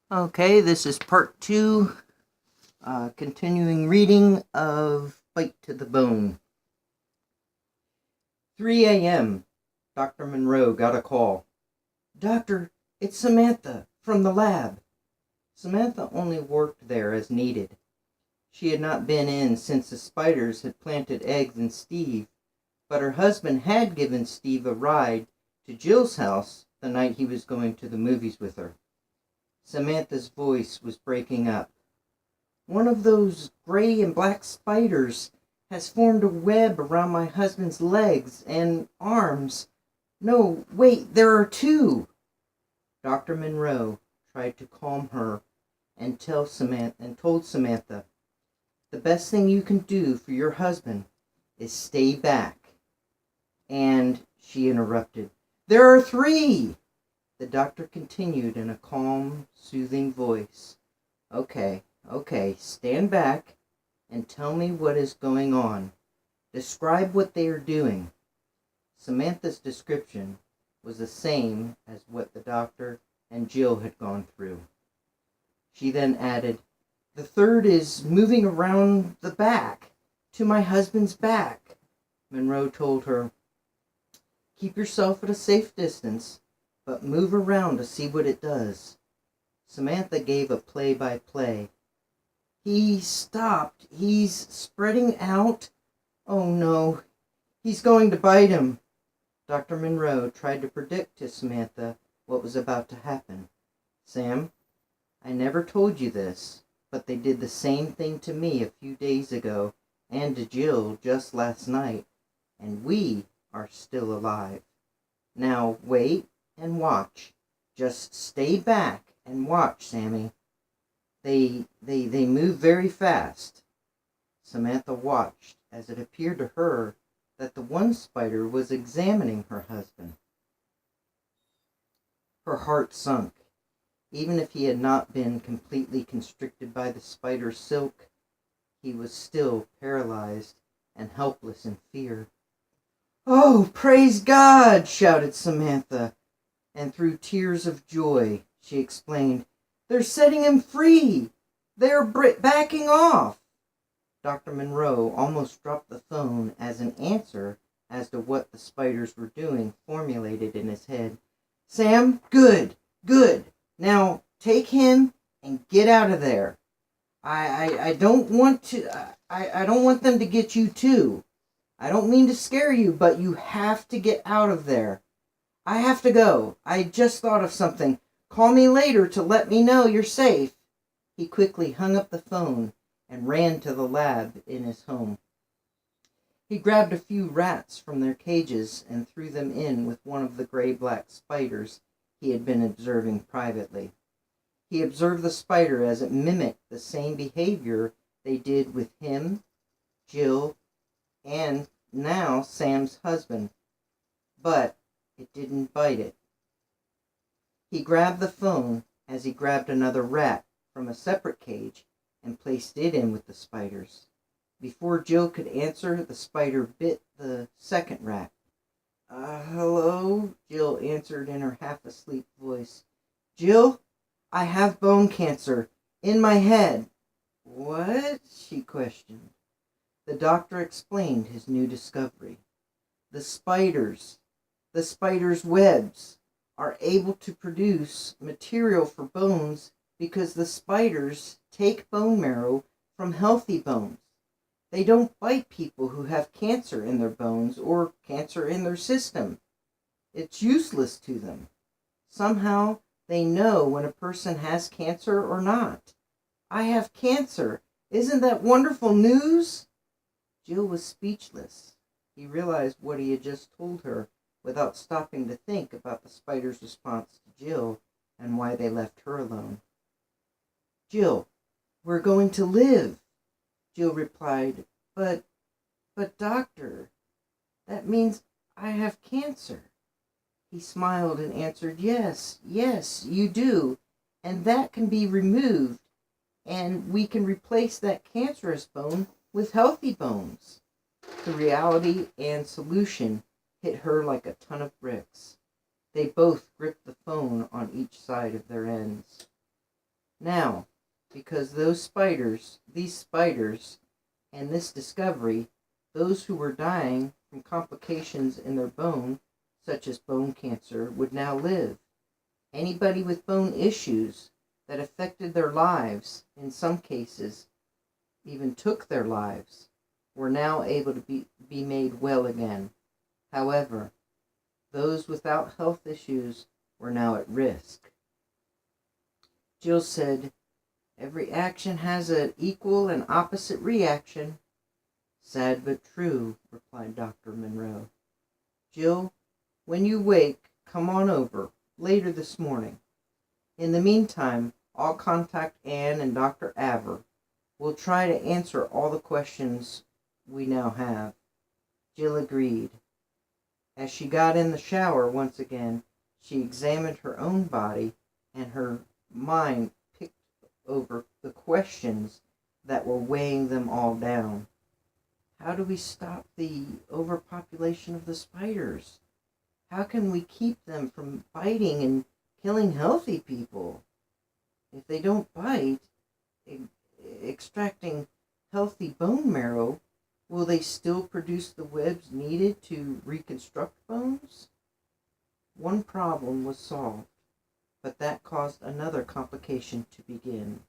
Okay, this is part 2, continuing reading of Bite to the Bone. 3 a.m. Dr. Monroe got a call. Doctor, it's Samantha from the lab. Samantha only worked there as needed. She had not been in since the spiders had planted eggs in Steve, but her husband had given Steve a ride to Jill's house the night he was going to the movies with her. Samantha's voice was breaking up. One of those gray and black spiders has formed a web around my husband's legs and arms. No, wait, there are two. Dr. Monroe tried to calm her and told Samantha, the best thing you can do for your husband is stay back. And she interrupted. There are three. The doctor continued in a calm, soothing voice. Okay, stand back and tell me what is going on. Describe what they are doing. Samantha's description was the same as what the doctor and Jill had gone through. She then added, the third is moving around the back, to my husband's back. Monroe told her, keep yourself at a safe distance, but move around to see what it does. Samantha gave a play-by-play. He stopped. He's spreading out. Oh no, he's going to bite him. Dr. Monroe tried to predict to Samantha what was about to happen. Sam, I never told you this, but they did the same thing to me a few days ago and to Jill just last night, and we are still alive. Now wait and watch. Just stay back and watch, Sammy. They move very fast. Samantha watched as it appeared to her that the one spider was examining her husband. Her heart sunk. Even if he had not been completely constricted by the spider's silk, he was still paralyzed and helpless in fear. Oh, praise God! Shouted Samantha, and through tears of joy, she explained, they're setting him free! They're backing off! Dr. Monroe almost dropped the phone as an answer as to what the spiders were doing formulated in his head. Sam, good. Now take him and get out of there. I don't want to. I don't want them to get you too. I don't mean to scare you, but you have to get out of there. I have to go. I just thought of something. Call me later to let me know you're safe. He quickly hung up the phone and ran to the lab in his home. He grabbed a few rats from their cages and threw them in with one of the gray-black spiders he had been observing privately. He observed the spider as it mimicked the same behavior they did with him, Jill, and now Sam's husband, but it didn't bite it. He grabbed the phone as he grabbed another rat from a separate cage and placed it in with the spiders. Before Jill could answer, the spider bit the second rat. Hello? Jill answered in her half-asleep voice. Jill, I have bone cancer in my head. What? She questioned. The doctor explained his new discovery. The spiders' webs are able to produce material for bones because the spiders take bone marrow from healthy bones. They don't bite people who have cancer in their bones or cancer in their system. It's useless to them. Somehow they know when a person has cancer or not. I have cancer. Isn't that wonderful news? Jill was speechless. He realized what he had just told her without stopping to think about the spider's response to Jill and why they left her alone. Jill, we're going to live. Jill replied, but doctor, that means I have cancer. He smiled and answered, yes, you do, and that can be removed, and we can replace that cancerous bone with healthy bones. The reality and solution hit her like a ton of bricks. They both gripped the phone on each side of their ends. Now, because these spiders, and this discovery, those who were dying from complications in their bone, such as bone cancer, would now live. Anybody with bone issues that affected their lives, in some cases even took their lives, were now able to be made well again. However, those without health issues were now at risk. Jill said, "Every action has an equal and opposite reaction." "Sad but true," replied Dr. Monroe. "Jill, when you wake, come on over, later this morning. In the meantime, I'll contact Anne and Dr. Aver. We'll try to answer all the questions we now have." Jill agreed. As she got in the shower once again, she examined her own body, and her mind picked over the questions that were weighing them all down. How do we stop the overpopulation of the spiders? How can we keep them from biting and killing healthy people? If they don't bite, extracting healthy bone marrow, will they still produce the webs needed to reconstruct bones? One problem was solved, but that caused another complication to begin.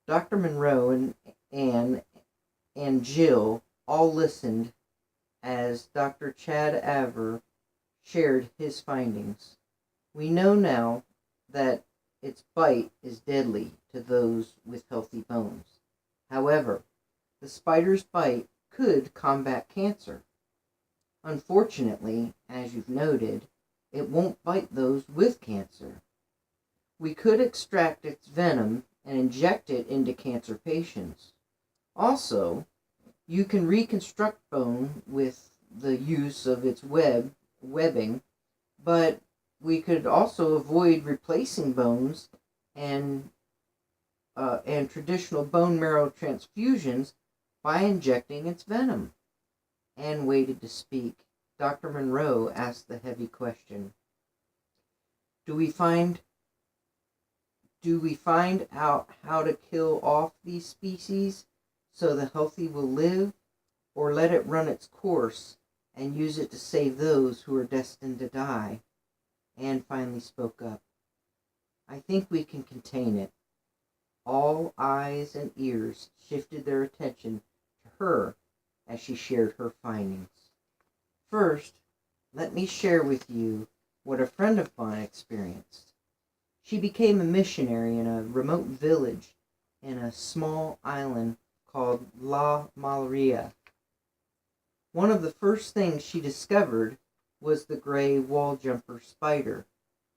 Dr. Monroe and Anne and Jill all listened as Dr. Chad Aver shared his findings. "We know now that its bite is deadly to those with healthy bones. However, the spider's bite could combat cancer. Unfortunately, as you've noted, it won't bite those with cancer. We could extract its venom and inject it into cancer patients. Also, you can reconstruct bone with the use of its webbing, but we could also avoid replacing bones and traditional bone marrow transfusions by injecting its venom." Anne waited to speak. Dr. Monroe asked the heavy question. Do we find out how to kill off these species so the healthy will live, or let it run its course and use it to save those who are destined to die?" Anne finally spoke up. "I think we can contain it." All eyes and ears shifted their attention to her as she shared her findings. "First, let me share with you what a friend of mine experienced. She became a missionary in a remote village in a small island called La Malaria. One of the first things she discovered was the gray wall jumper spider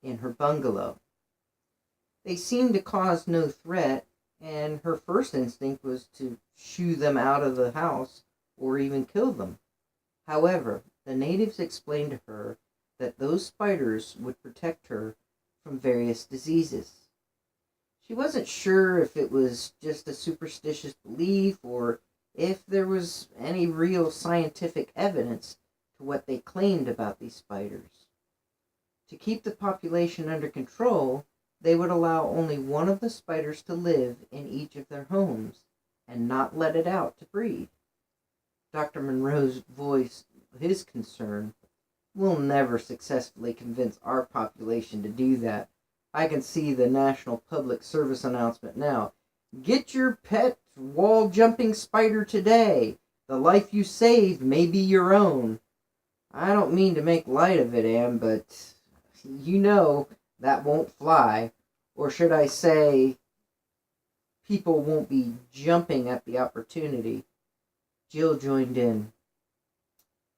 in her bungalow. They seemed to cause no threat, and her first instinct was to shoo them out of the house or even kill them. However, the natives explained to her that those spiders would protect her from various diseases. She wasn't sure if it was just a superstitious belief or if there was any real scientific evidence to what they claimed about these spiders. To keep the population under control, they would allow only one of the spiders to live in each of their homes and not let it out to breed. Dr. Monroe's voice his concern. "We'll never successfully convince our population to do that. I can see the National Public Service announcement now. Get your pet wall-jumping spider today. The life you saved may be your own." I don't mean to make light of it, Anne, but you know that won't fly. Or should I say, people won't be jumping at the opportunity. Jill joined in.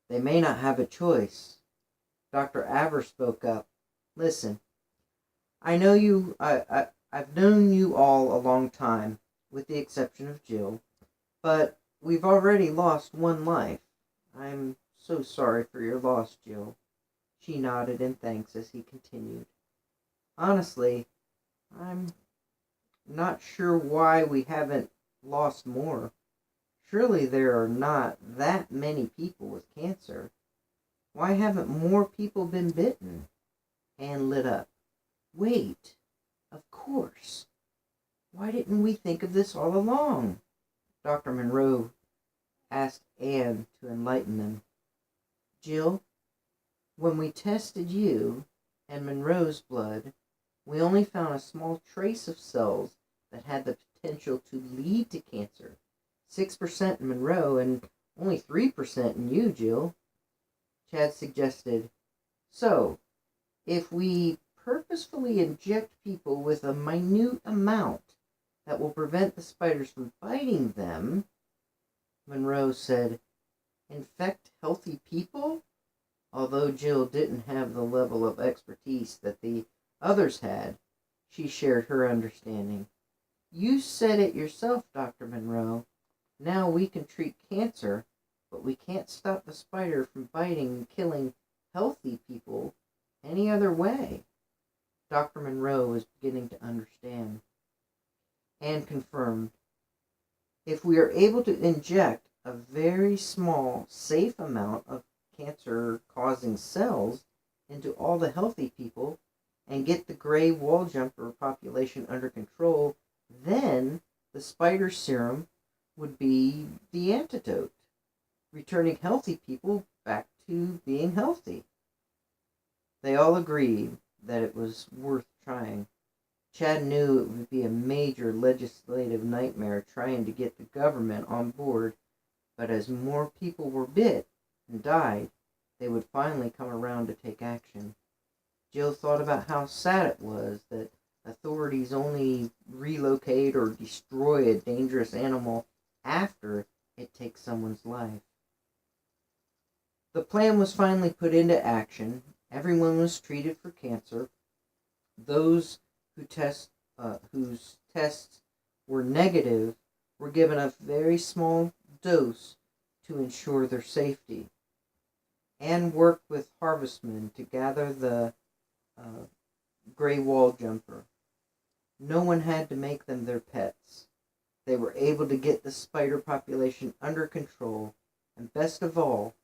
"They may not have a choice." Dr. Aver spoke up. "Listen, I know you. I've known you all a long time, with the exception of Jill, but we've already lost one life. I'm so sorry for your loss, Jill." She nodded in thanks as he continued. "Honestly, I'm not sure why we haven't lost more. Surely there are not that many people with cancer. Why haven't more people been bitten?" Anne lit up. "Wait, of course course. Why didn't we think of this all along? Dr. Monroe asked Anne to enlighten them. Jill, when we tested you and Monroe's blood, we only found a small trace of cells that had the potential to lead to cancer. 6% in Monroe and only 3% in you, Jill. Chad suggested, so, if we purposefully inject people with a minute amount that will prevent the spiders from biting them, Monroe said, infect healthy people? Although Jill didn't have the level of expertise that the others had, she shared her understanding. You said it yourself, Dr. Monroe. Now we can treat cancer, but we can't stop the spider from biting and killing healthy people any other way. Dr. Monroe was beginning to understand. And confirmed, if we are able to inject a very small, safe amount of cancer-causing cells into all the healthy people and get the gray wall jumper population under control, then the spider serum would be the antidote, returning healthy people back to being healthy. They all agreed that it was worth trying. Chad knew it would be a major legislative nightmare trying to get the government on board, but as more people were bit and died, they would finally come around to take action. Jill thought about how sad it was that authorities only relocate or destroy a dangerous animal after it takes someone's life. The plan was finally put into action. Everyone was treated for cancer. Those whose tests were negative were given a very small dose to ensure their safety. Anne worked with harvestmen to gather the gray wall jumper. No one had to make them their pets. They were able to get the spider population under control, and best of all,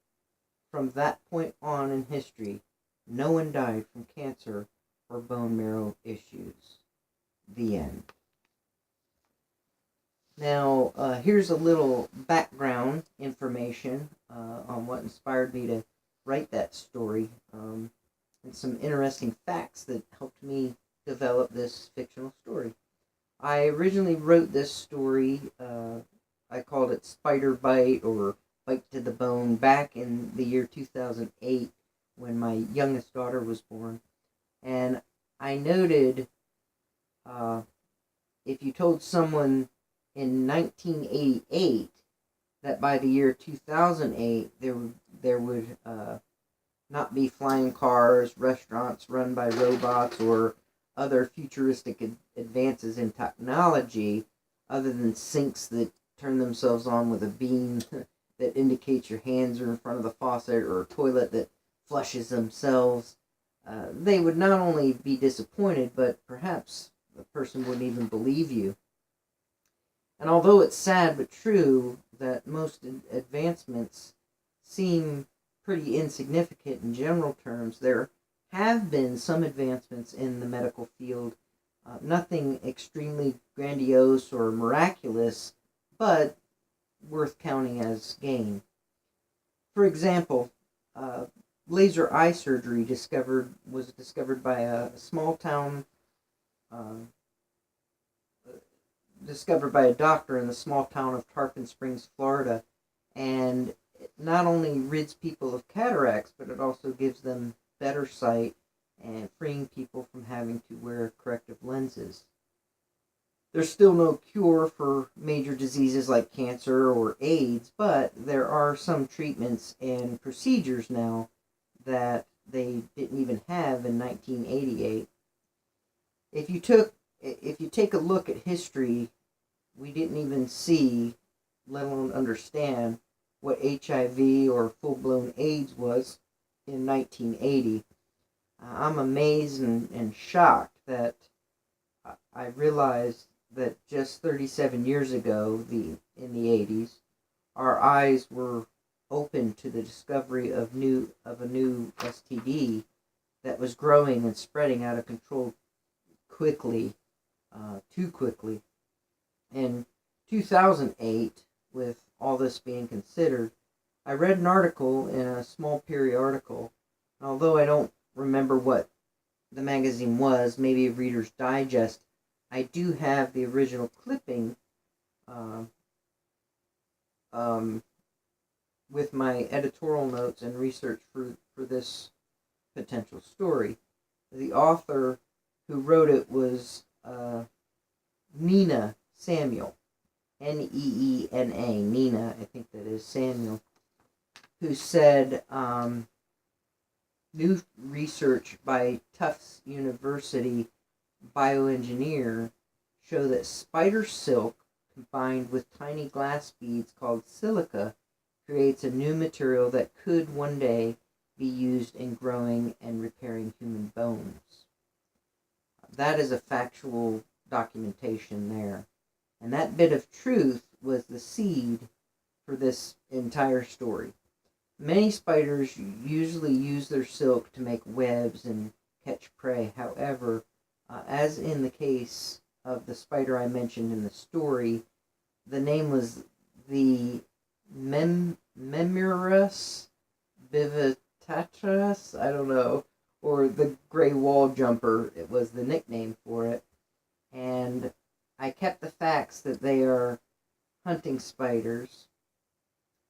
from that point on in history, no one died from cancer or bone marrow issues. The end. Now, here's a little background information on what inspired me to write that story, and some interesting facts that helped me develop this fictional story. I originally wrote this story, I called it Spider Bite or Bite to the Bone, back in the year 2008 when my youngest daughter was born. And I noted, if you told someone in 1988 that by the year 2008 there would not be flying cars, restaurants run by robots, or other futuristic advances in technology other than sinks that turn themselves on with a beam that indicates your hands are in front of the faucet, or a toilet that flushes themselves, they would not only be disappointed, but perhaps the person wouldn't even believe you. And although it's sad but true that most advancements seem pretty insignificant in general terms, there have been some advancements in the medical field. Nothing extremely grandiose or miraculous, but worth counting as gain. For example, laser eye surgery was discovered by a doctor in the small town of Tarpon Springs, Florida, and it not only rids people of cataracts, but it also gives them better sight and freeing people from having to wear corrective lenses. There's still no cure for major diseases like cancer or AIDS, but there are some treatments and procedures now that they didn't even have in 1988. If you take a look at history, we didn't even see, let alone understand, what HIV or full-blown AIDS was in 1980. I'm amazed and shocked that I realized that just 37 years ago, in the 80s, our eyes were open to the discovery of a new STD that was growing and spreading out of control quickly. too quickly. In 2008, with all this being considered, I read an article in a small periodical. Although I don't remember what the magazine was, maybe Reader's Digest, I do have the original clipping uh, um, with my editorial notes and research for this potential story. The author who wrote it was Nina Samuel, Neena, Nina, I think that is Samuel, who said new research by Tufts University bioengineer show that spider silk combined with tiny glass beads called silica creates a new material that could one day be used in growing and repairing human bones. That is a factual documentation there. And that bit of truth was the seed for this entire story. Many spiders usually use their silk to make webs and catch prey. However, as in the case of the spider I mentioned in the story, the name was the Memurus vivitatras, I don't know, or the gray wall jumper. It was the nickname for it. And I kept the facts that they are hunting spiders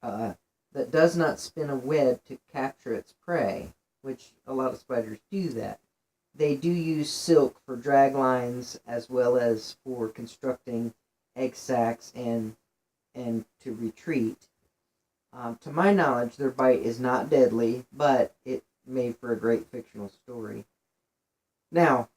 that does not spin a web to capture its prey, which a lot of spiders do that. They do use silk for drag lines as well as for constructing egg sacs and to retreat. To my knowledge, their bite is not deadly, but it made for a great fictional story. Now,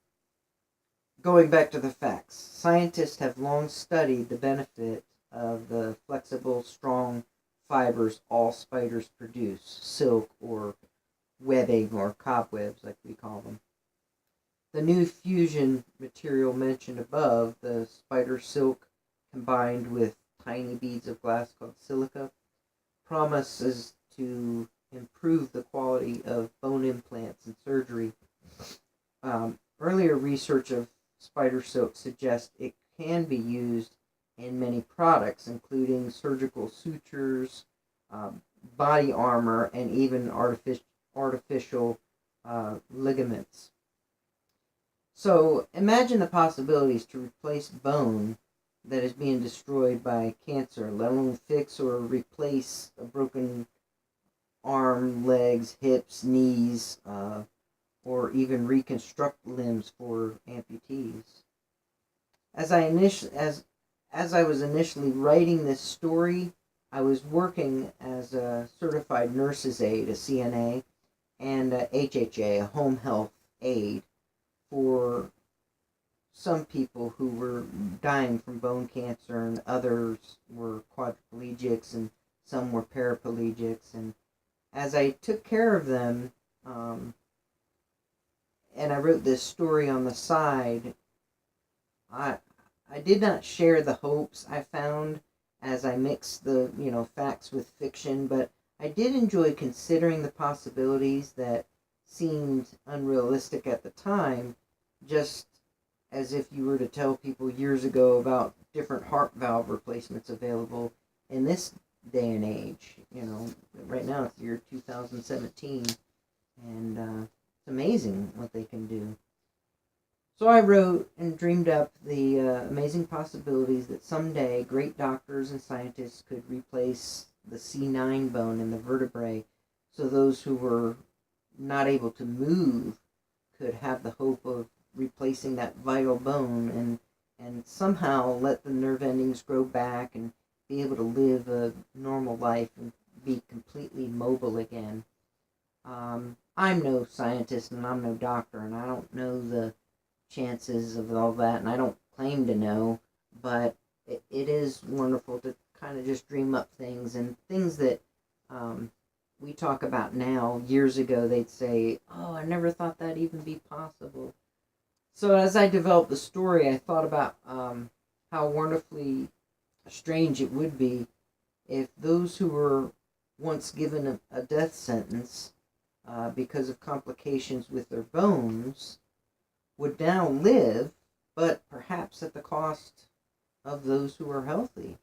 going back to the facts, scientists have long studied the benefit of the flexible, strong fibers all spiders produce, silk or webbing or cobwebs like we call them. The new fusion material mentioned above, the spider silk combined with tiny beads of glass called silica, promises to improve the quality of bone implants and surgery. Earlier research of spider silk suggests it can be used in many products, including surgical sutures, body armor, and even artificial ligaments. So imagine the possibilities to replace bone that is being destroyed by cancer, let alone fix or replace a broken arm, legs, hips, knees, or even reconstruct limbs for amputees. As I was initially writing this story, I was working as a certified nurse's aide, a CNA, and a HHA, a home health aide, for some people who were dying from bone cancer, and others were quadriplegics, and some were paraplegics. And as I took care of them, and I wrote this story on the side, I did not share the hopes I found as I mixed the facts with fiction, but I did enjoy considering the possibilities that seemed unrealistic at the time, just as if you were to tell people years ago about different heart valve replacements available in this day and age. Right now it's the year 2017, and it's amazing what they can do. So I wrote and dreamed up the amazing possibilities that someday great doctors and scientists could replace the C9 bone in the vertebrae, so those who were not able to move could have the hope of replacing that vital bone and somehow let the nerve endings grow back and be able to live a normal life and be completely mobile again. I'm no scientist and I'm no doctor, and I don't know the chances of all that, and I don't claim to know, but it is wonderful to kind of just dream up things, and things that we talk about now. Years ago they'd say, oh, I never thought that'd even be possible. So as I developed the story, I thought about how wonderfully strange it would be if those who were once given a death sentence because of complications with their bones would now live, but perhaps at the cost of those who are healthy.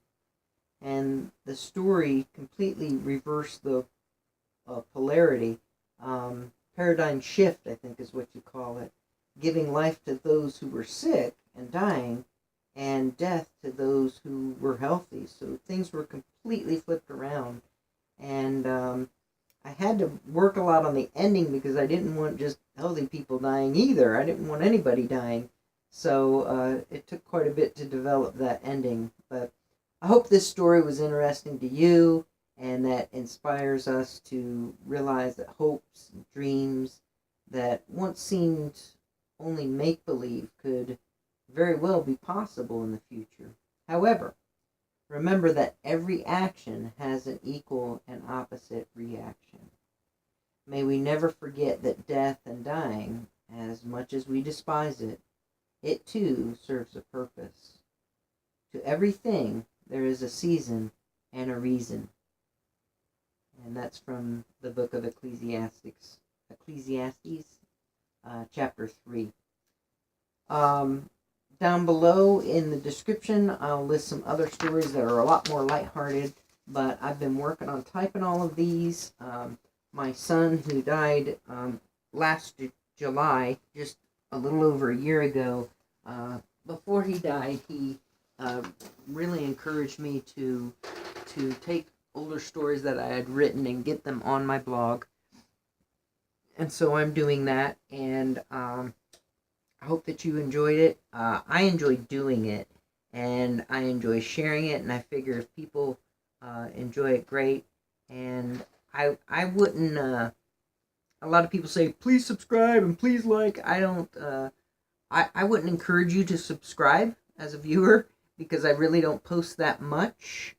And the story completely reversed the polarity. Paradigm shift, I think, is what you call it. Giving life to those who were sick and dying, and death to those who were healthy. So things were completely flipped around. And I had to work a lot on the ending because I didn't want just healthy people dying either. I didn't want anybody dying. So it took quite a bit to develop that ending. But I hope this story was interesting to you and that inspires us to realize that hopes and dreams that once seemed only make-believe could very well be possible in the future. However, remember that every action has an equal and opposite reaction. May we never forget that death and dying, as much as we despise it, it too serves a purpose. To everything there is a season and a reason. And that's from the book of Ecclesiastes, chapter 3. Down below in the description, I'll list some other stories that are a lot more lighthearted, but I've been working on typing all of these. My son, who died last July, just a little over a year ago, before he died, he really encouraged me to take older stories that I had written and get them on my blog. And so I'm doing that, and I hope that you enjoyed it. I enjoyed doing it, and I enjoy sharing it, and I figure if people enjoy it, great. And I wouldn't, a lot of people say, please subscribe and please like. I don't, I wouldn't encourage you to subscribe as a viewer because I really don't post that much.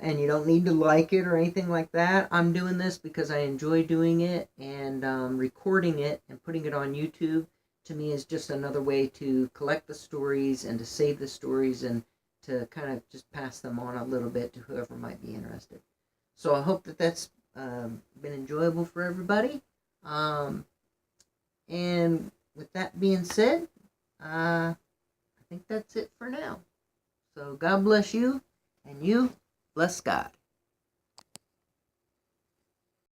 And you don't need to like it or anything like that. I'm doing this because I enjoy doing it, and recording it and putting it on YouTube to me is just another way to collect the stories and to save the stories and to kind of just pass them on a little bit to whoever might be interested. So I hope that that's been enjoyable for everybody. And with that being said, I think that's it for now. So God bless you, and you bless God.